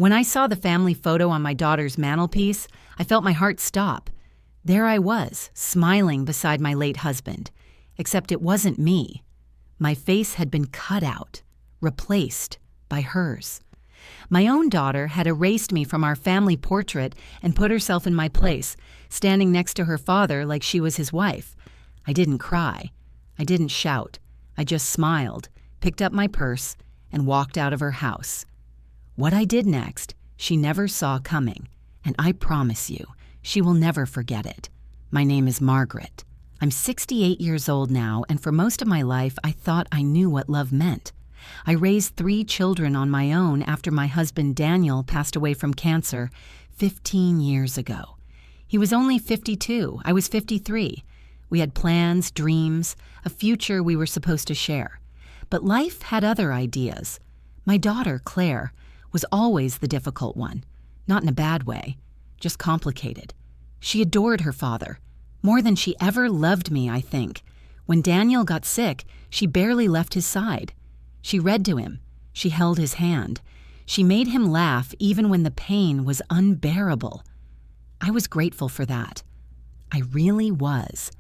When I saw the family photo on my daughter's mantelpiece, I felt my heart stop. There I was, smiling beside my late husband. Except it wasn't me. My face had been cut out, replaced by hers. My own daughter had erased me from our family portrait and put herself in my place, standing next to her father like she was his wife. I didn't cry. I didn't shout. I just smiled, picked up my purse, and walked out of her house. What I did next, she never saw coming, and I promise you, she will never forget it. My name is Margaret. I'm 68 years old now, and for most of my life, I thought I knew what love meant. I raised 3 children on my own after my husband Daniel passed away from cancer 15 years ago. He was only 52. I was 53. We had plans, dreams, a future we were supposed to share. But life had other ideas. My daughter, Claire, was always the difficult one. Not in a bad way, just complicated. She adored her father, more than she ever loved me, I think. When Daniel got sick, she barely left his side. She read to him. She held his hand. She made him laugh even when the pain was unbearable. I was grateful for that. I really was.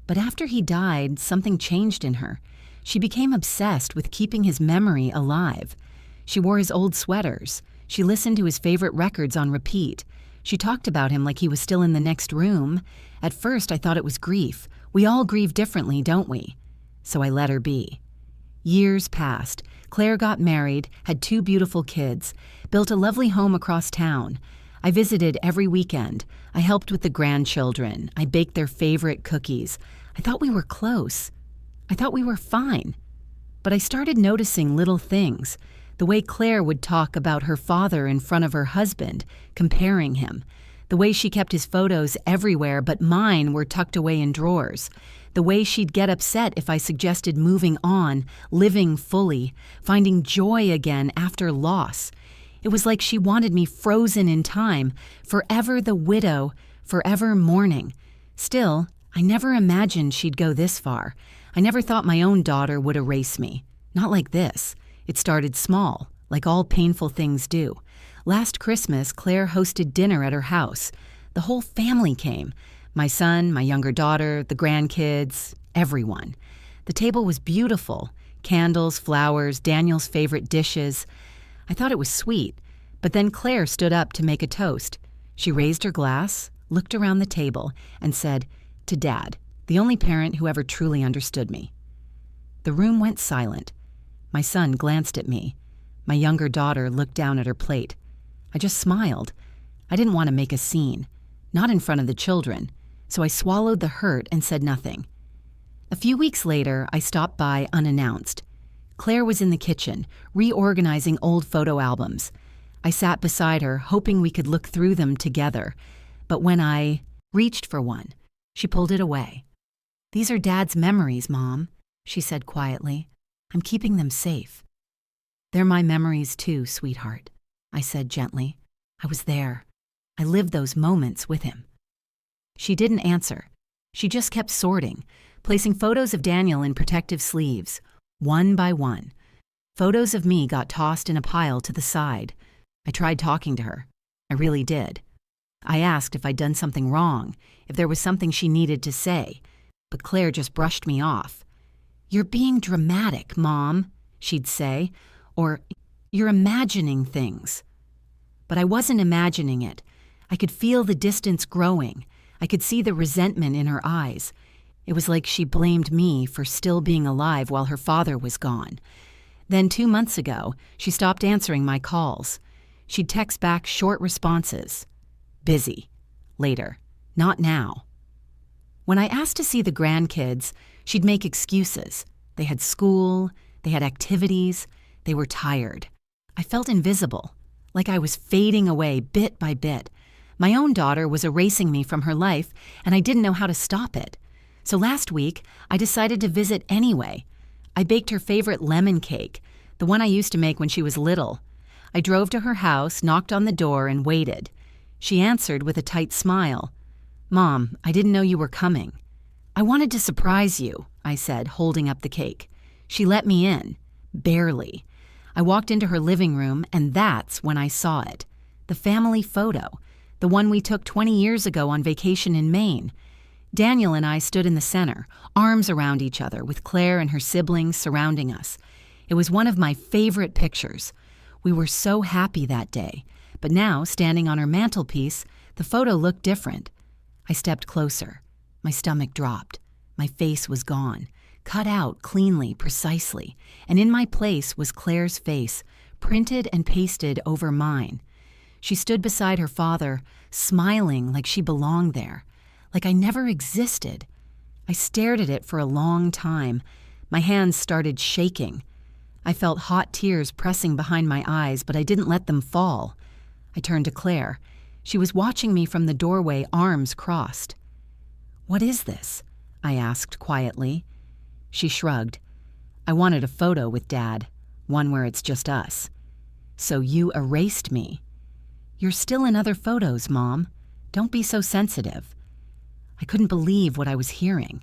But after he died, something changed in her. She became obsessed with keeping his memory alive. She wore his old sweaters. She listened to his favorite records on repeat. She talked about him like he was still in the next room. At first, I thought it was grief. We all grieve differently, don't we? So I let her be. Years passed. Claire got married, had 2 beautiful kids, built a lovely home across town. I visited every weekend. I helped with the grandchildren. I baked their favorite cookies. I thought we were close. I thought we were fine. But I started noticing little things. The way Claire would talk about her father in front of her husband, comparing him. The way she kept his photos everywhere, but mine were tucked away in drawers. The way she'd get upset if I suggested moving on, living fully, finding joy again after loss. It was like she wanted me frozen in time, forever the widow, forever mourning. Still, I never imagined she'd go this far. I never thought my own daughter would erase me. Not like this. It started small, like all painful things do. Last Christmas, Claire hosted dinner at her house. The whole family came. My son, my younger daughter, the grandkids, everyone. The table was beautiful. Candles, flowers, Daniel's favorite dishes. I thought it was sweet, but then Claire stood up to make a toast. She raised her glass, looked around the table, and said, "To Dad, the only parent who ever truly understood me." The room went silent. My son glanced at me. My younger daughter looked down at her plate. I just smiled. I didn't want to make a scene, not in front of the children, so I swallowed the hurt and said nothing. A few weeks later, I stopped by unannounced. Claire was in the kitchen, reorganizing old photo albums. I sat beside her, hoping we could look through them together. But when I reached for one, she pulled it away. "These are Dad's memories, Mom," she said quietly. "I'm keeping them safe." "They're my memories too, sweetheart," I said gently. I was there. I lived those moments with him. She didn't answer. She just kept sorting, placing photos of Daniel in protective sleeves, one by one. Photos of me got tossed in a pile to the side. I tried talking to her. I really did. I asked if I'd done something wrong, if there was something she needed to say, but Claire just brushed me off. "You're being dramatic, Mom," she'd say, or "You're imagining things." But I wasn't imagining it. I could feel the distance growing. I could see the resentment in her eyes. It was like she blamed me for still being alive while her father was gone. Then 2 months ago, she stopped answering my calls. She'd text back short responses. "Busy. Later. Not now." When I asked to see the grandkids, she'd make excuses. They had school, they had activities, they were tired. I felt invisible, like I was fading away bit by bit. My own daughter was erasing me from her life, and I didn't know how to stop it. So last week, I decided to visit anyway. I baked her favorite lemon cake, the one I used to make when she was little. I drove to her house, knocked on the door, and waited. She answered with a tight smile. "Mom, I didn't know you were coming." "I wanted to surprise you," I said, holding up the cake. She let me in. Barely. I walked into her living room, and that's when I saw it. The family photo, the one we took 20 years ago on vacation in Maine. Daniel and I stood in the center, arms around each other, with Claire and her siblings surrounding us. It was one of my favorite pictures. We were so happy that day, but now, standing on her mantelpiece, the photo looked different. I stepped closer. My stomach dropped. My face was gone, cut out cleanly, precisely, and in my place was Claire's face, printed and pasted over mine. She stood beside her father, smiling like she belonged there, like I never existed. I stared at it for a long time. My hands started shaking. I felt hot tears pressing behind my eyes, but I didn't let them fall. I turned to Claire. She was watching me from the doorway, arms crossed. "What is this?" I asked quietly. She shrugged. "I wanted a photo with Dad, one where it's just us." "So you erased me." "You're still in other photos, Mom. Don't be so sensitive." I couldn't believe what I was hearing.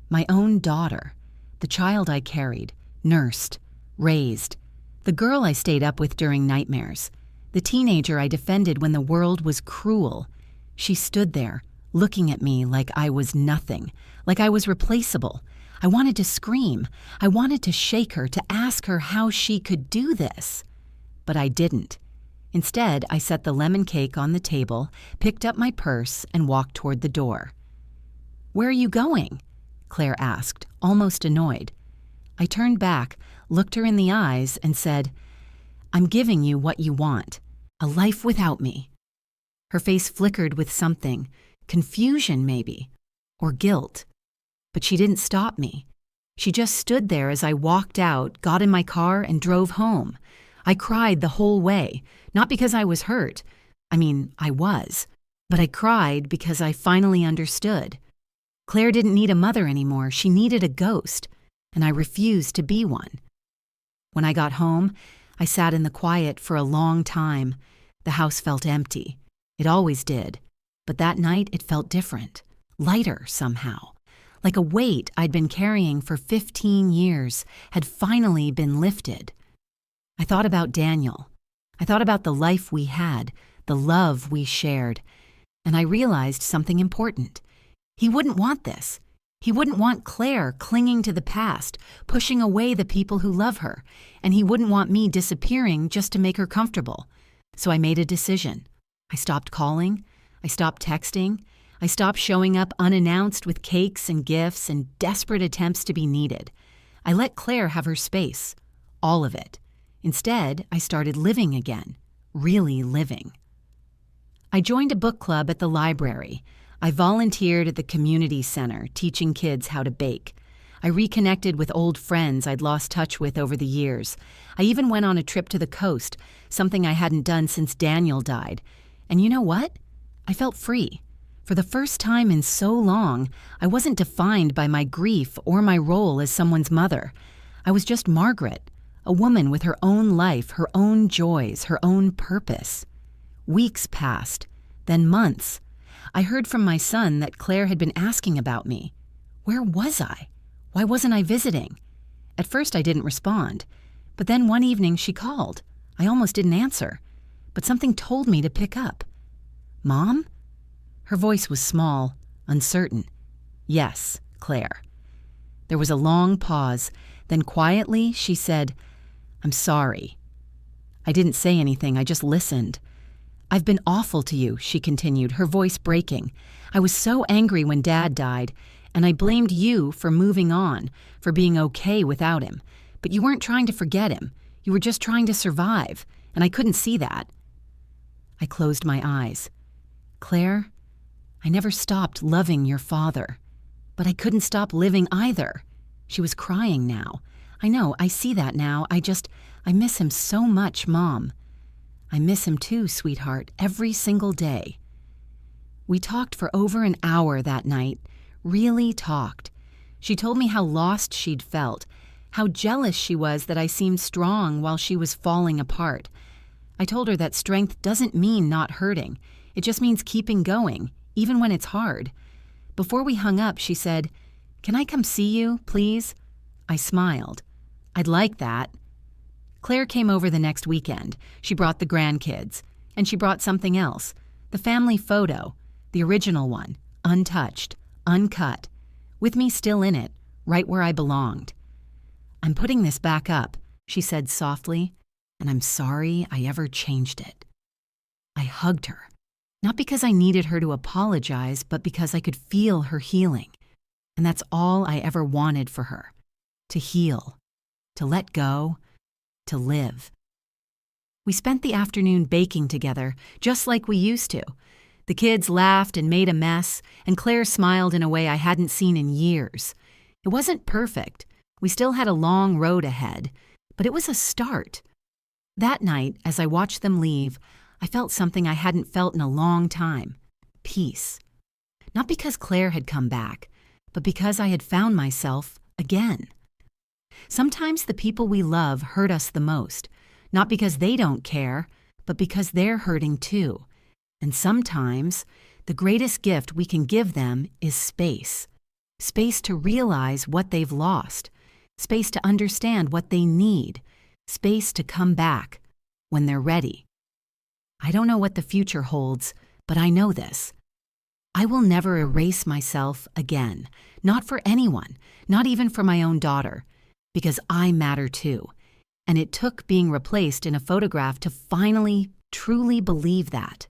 My own daughter, the child I carried, nursed, raised, the girl I stayed up with during nightmares, the teenager I defended when the world was cruel. She stood there, looking at me like I was nothing, like I was replaceable. I wanted to scream. I wanted to shake her, to ask her how she could do this. But I didn't. Instead, I set the lemon cake on the table, picked up my purse, and walked toward the door. "Where are you going?" Claire asked, almost annoyed. I turned back, looked her in the eyes, and said, "I'm giving you what you want, a life without me." Her face flickered with something, confusion maybe, or guilt. But she didn't stop me. She just stood there as I walked out, got in my car, and drove home. I cried the whole way, not because I was hurt. I was. But I cried because I finally understood. Claire didn't need a mother anymore. She needed a ghost, and I refused to be one. When I got home, I sat in the quiet for a long time. The house felt empty. It always did. But that night it felt different, lighter somehow. Like a weight I'd been carrying for 15 years had finally been lifted. I thought about Daniel. I thought about the life we had, the love we shared, and I realized something important. He wouldn't want this. He wouldn't want Claire clinging to the past, pushing away the people who love her, and he wouldn't want me disappearing just to make her comfortable. So I made a decision. I stopped calling. I stopped texting. I stopped showing up unannounced with cakes and gifts and desperate attempts to be needed. I let Claire have her space, all of it. Instead, I started living again, really living. I joined a book club at the library. I volunteered at the community center, teaching kids how to bake. I reconnected with old friends I'd lost touch with over the years. I even went on a trip to the coast, something I hadn't done since Daniel died. And you know what? I felt free. For the first time in so long, I wasn't defined by my grief or my role as someone's mother. I was just Margaret, a woman with her own life, her own joys, her own purpose. Weeks passed, then months. I heard from my son that Claire had been asking about me. Where was I? Why wasn't I visiting? At first I didn't respond, but then one evening she called. I almost didn't answer, but something told me to pick up. "Mom?" Her voice was small, uncertain. "Yes, Claire." There was a long pause, then quietly she said, "I'm sorry." I didn't say anything, I just listened. "I've been awful to you," she continued, her voice breaking. "I was so angry when Dad died, and I blamed you for moving on, for being okay without him. But you weren't trying to forget him. You were just trying to survive, and I couldn't see that." I closed my eyes. "Claire, I never stopped loving your father, but I couldn't stop living either." She was crying now. "I know, I see that now. I miss him so much, Mom." "I miss him too, sweetheart, every single day." We talked for over an hour that night, really talked. She told me how lost she'd felt, how jealous she was that I seemed strong while she was falling apart. I told her that strength doesn't mean not hurting. It just means keeping going, even when it's hard. Before we hung up, she said, "Can I come see you, please?" I smiled. "I'd like that." Claire came over the next weekend. She brought the grandkids. And she brought something else. The family photo. The original one. Untouched. Uncut. With me still in it. Right where I belonged. "I'm putting this back up," she said softly, "and I'm sorry I ever changed it." I hugged her. Not because I needed her to apologize, but because I could feel her healing. And that's all I ever wanted for her. To heal. To let go. To live. We spent the afternoon baking together, just like we used to. The kids laughed and made a mess, and Claire smiled in a way I hadn't seen in years. It wasn't perfect. We still had a long road ahead, but it was a start. That night, as I watched them leave, I felt something I hadn't felt in a long time. Peace. Not because Claire had come back, but because I had found myself again. Sometimes the people we love hurt us the most, not because they don't care, but because they're hurting too. And sometimes the greatest gift we can give them is space. Space to realize what they've lost. Space to understand what they need. Space to come back when they're ready. I don't know what the future holds, but I know this. I will never erase myself again. Not for anyone, not even for my own daughter. Because I matter too. And it took being replaced in a photograph to finally, truly believe that.